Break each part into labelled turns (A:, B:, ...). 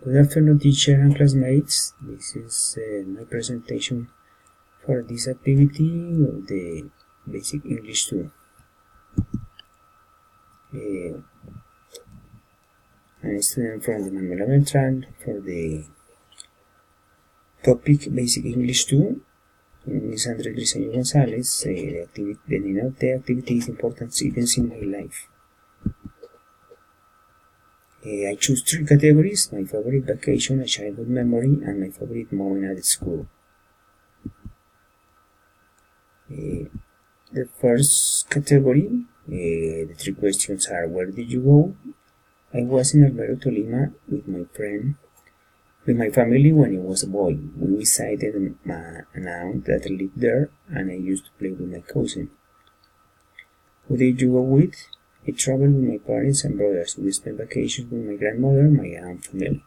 A: Good afternoon, teacher and classmates. This is my presentation for this activity of the Basic English 2. I'm a student from the Manuela Beltrán for the topic Basic English 2. My name is Andres Briceño González. The name of the activity is Important Events in My Life. I choose 3 categories: my favorite vacation, a childhood memory, and my favorite moment at school. The first category, the 3 questions are: where did you go? I was in Albero, Tolima with my family when I was a boy. We visited an aunt that lived there, and I used to play with my cousin. Who did you go with? I traveled with my parents and brothers. We spent vacations with my grandmother, my aunt family.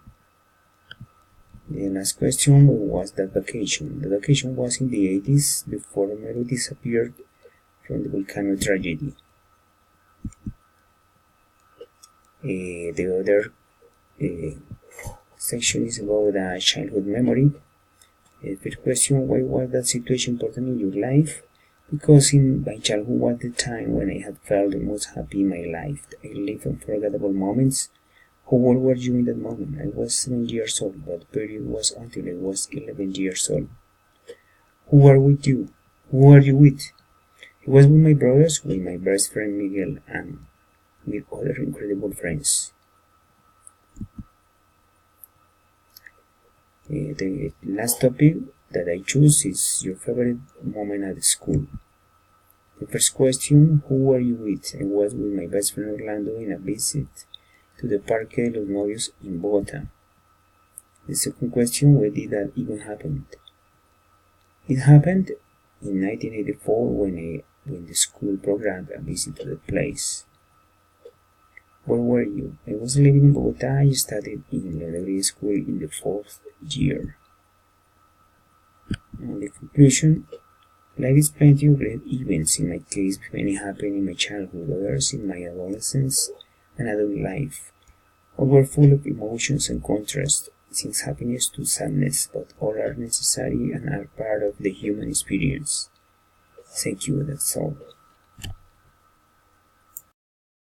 A: The last question: what was that vacation? The vacation was in the 80s, before Romero disappeared from the volcano tragedy. The other section is about a childhood memory. The first question: why was that situation important in your life? Because in my childhood was the time when I had felt the most happy in my life. I lived unforgettable moments. How old were you in that moment? I was 7 years old, but the period was until I was 11 years old. Who were with you? Who were you with? I was with my brothers, with my best friend Miguel, and with other incredible friends. The last topic that I choose is your favorite moment at school. The first question: who were you with? I was with my best friend Orlando in a visit to the Parque de los Novios in Bogota. The second question: when did that even happen? It happened in 1984 when the school programmed a visit to the place. Where were you? I was living in Bogota. I studied in elementary school in the 4th year. And the conclusion: life is plenty of great events. In my case, many happened in my childhood, others in my adolescence and adult life. All were full of emotions and contrast, since happiness to sadness, but all are necessary and are part of the human experience. Thank you, that's all.